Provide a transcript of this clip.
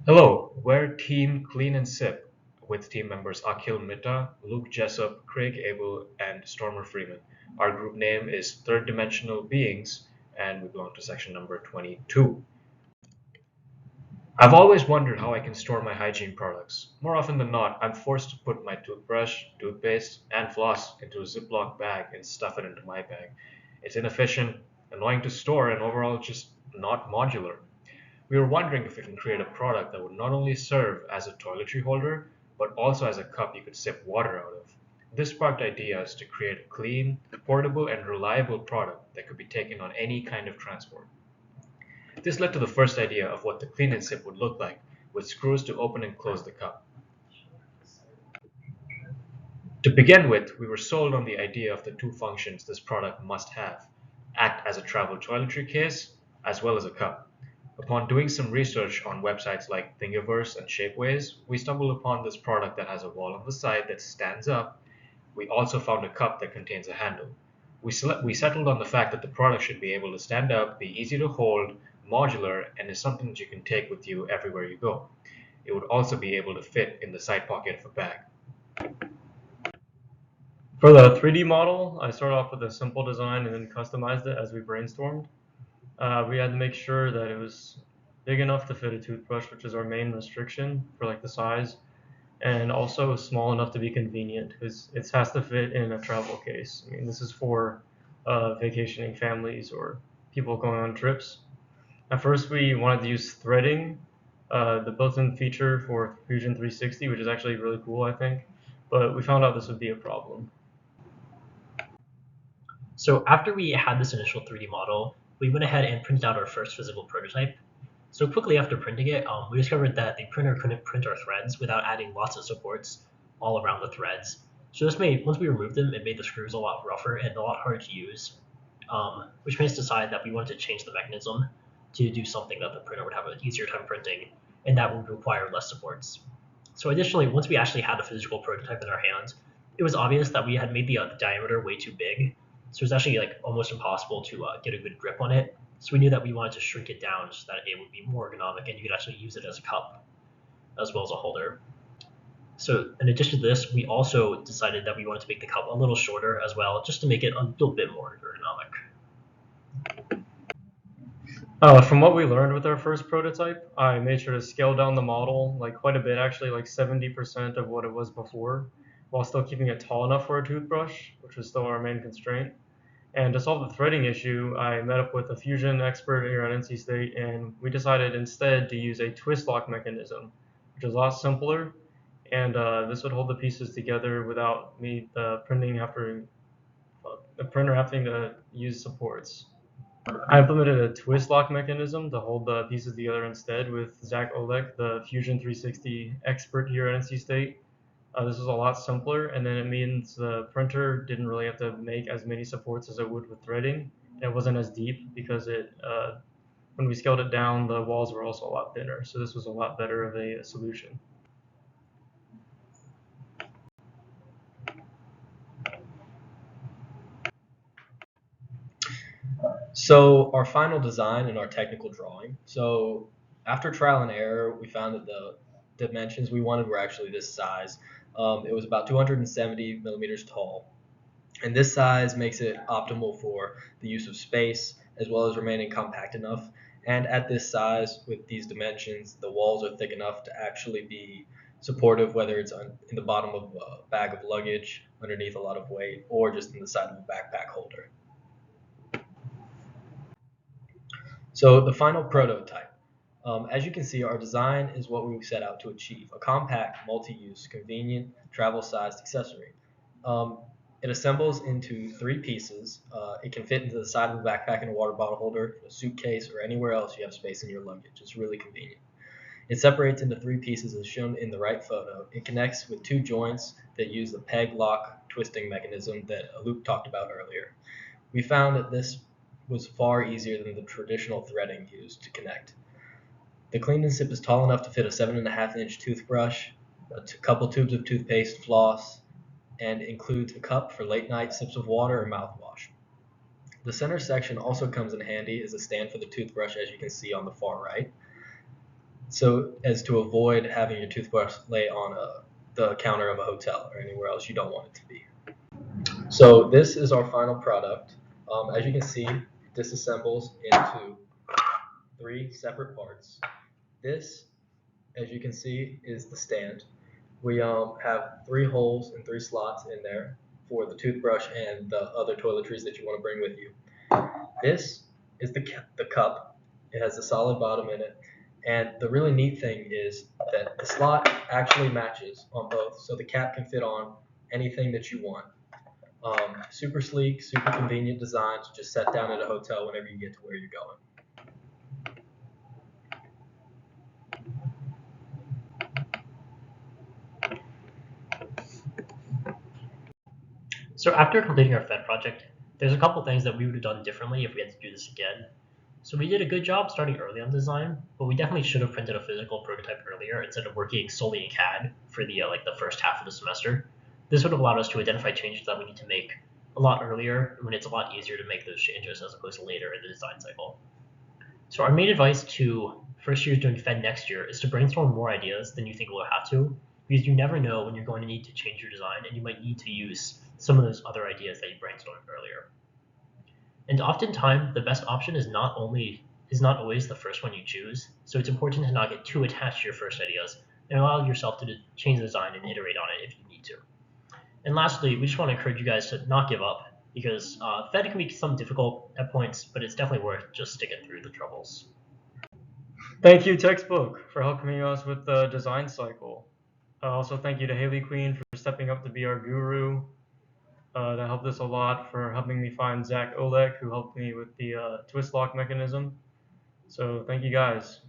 Hello, we're Team Clean and Sip with team members Akhil Mitta, Luke Jessup, Craig Abel, and Stormer Freeman. Our group name is Third Dimensional Beings, and we belong to section number 22. I've always wondered how I can store my hygiene products. More often than not, I'm forced to put my toothbrush, toothpaste, and floss into a Ziploc bag and stuff it into my bag. It's inefficient, annoying to store, and overall just not modular. We were wondering if we can create a product that would not only serve as a toiletry holder, but also as a cup you could sip water out of. This sparked ideas to create a clean, portable, and reliable product that could be taken on any kind of transport. This led to the first idea of what the clean and sip would look like, with screws to open and close the cup. To begin with, we were sold on the idea of the two functions this product must have: act as a travel toiletry case, as well as a cup. Upon doing some research on websites like Thingiverse and Shapeways, we stumbled upon this product that has a wall on the side that stands up. We also found a cup that contains a handle. We settled on the fact that the product should be able to stand up, be easy to hold, modular, and is something that you can take with you everywhere you go. It would also be able to fit in the side pocket of a bag. For the 3D model, I started off with a simple design and then customized it as we brainstormed. We had to make sure that it was big enough to fit a toothbrush, which is our main restriction for like the size, and also small enough to be convenient because it has to fit in a travel case. I mean, this is for vacationing families or people going on trips. At first, we wanted to use threading, the built-in feature for Fusion 360, which is actually really cool, I think, but we found out this would be a problem. So after we had this initial 3D model, we went ahead and printed out our first physical prototype. So quickly after printing it, we discovered that the printer couldn't print our threads without adding lots of supports all around the threads. So this made, once we removed them, it made the screws a lot rougher and a lot harder to use, which made us decide that we wanted to change the mechanism to do something that the printer would have an easier time printing, and that would require less supports. So additionally, once we actually had a physical prototype in our hands, it was obvious that we had made the diameter way too big. So it was actually like almost impossible to get a good grip on it. So we knew that we wanted to shrink it down so that it would be more ergonomic and you could actually use it as a cup as well as a holder. So in addition to this, we also decided that we wanted to make the cup a little shorter as well, just to make it a little bit more ergonomic. From what we learned with our first prototype, I made sure to scale down the model like quite a bit, actually like 70% of what it was before, while still keeping it tall enough for a toothbrush, which was still our main constraint. And to solve the threading issue, I met up with a fusion expert here at NC State, and we decided instead to use a twist lock mechanism, which is a lot simpler, and this would hold the pieces together without the printer having to use supports. I implemented a twist lock mechanism to hold the pieces together instead with Zach Oleg, the Fusion 360 expert here at NC State. This was a lot simpler, and then it means the printer didn't really have to make as many supports as it would with threading. And it wasn't as deep because when we scaled it down, the walls were also a lot thinner. So this was a lot better of a solution. So our final design and our technical drawing. So after trial and error, we found that the dimensions we wanted were actually this size. It was about 270 millimeters tall. And this size makes it optimal for the use of space as well as remaining compact enough. And at this size, with these dimensions, the walls are thick enough to actually be supportive, whether it's in the bottom of a bag of luggage, underneath a lot of weight, or just in the side of a backpack holder. So the final prototype. As you can see, our design is what we set out to achieve: a compact, multi-use, convenient, travel-sized accessory. Um, it assembles into three pieces. It can fit into the side of a backpack and a water bottle holder, a suitcase, or anywhere else you have space in your luggage. It's really convenient. It separates into three pieces as shown in the right photo. It connects with two joints that use the peg lock twisting mechanism that Luke talked about earlier. We found that this was far easier than the traditional threading used to connect. The clean and sip is tall enough to fit a 7.5-inch toothbrush, a couple tubes of toothpaste, floss, and includes a cup for late night sips of water or mouthwash. The center section also comes in handy as a stand for the toothbrush, as you can see on the far right. so as to avoid having your toothbrush lay on the counter of a hotel or anywhere else you don't want it to be. So this is our final product. As you can see, it disassembles into three separate parts. This, as you can see, is the stand. We have three holes and three slots in there for the toothbrush and the other toiletries that you want to bring with you. This is the cup. It has a solid bottom in it. And the really neat thing is that the slot actually matches on both, so the cap can fit on anything that you want. Super sleek, super convenient design to just set down at a hotel whenever you get to where you're going. So after completing our FED project, there's a couple things that we would have done differently if we had to do this again. So we did a good job starting early on design, but we definitely should have printed a physical prototype earlier instead of working solely in CAD for the the first half of the semester. This would have allowed us to identify changes that we need to make a lot earlier when it's a lot easier to make those changes as opposed to later in the design cycle. So our main advice to first years doing FED next year is to brainstorm more ideas than you think we'll have to, because you never know when you're going to need to change your design and you might need to use some of those other ideas that you brainstormed earlier. And oftentimes, the best option is not always the first one you choose. So it's important to not get too attached to your first ideas and allow yourself to change the design and iterate on it if you need to. And lastly, we just want to encourage you guys to not give up because FED can be some difficult at points, but it's definitely worth just sticking through the troubles. Thank you, Textbook, for helping us with the design cycle. Also, thank you to Haley Queen for stepping up to be our guru. That helped us a lot, for helping me find Zach Olek, who helped me with the twist lock mechanism. So thank you guys.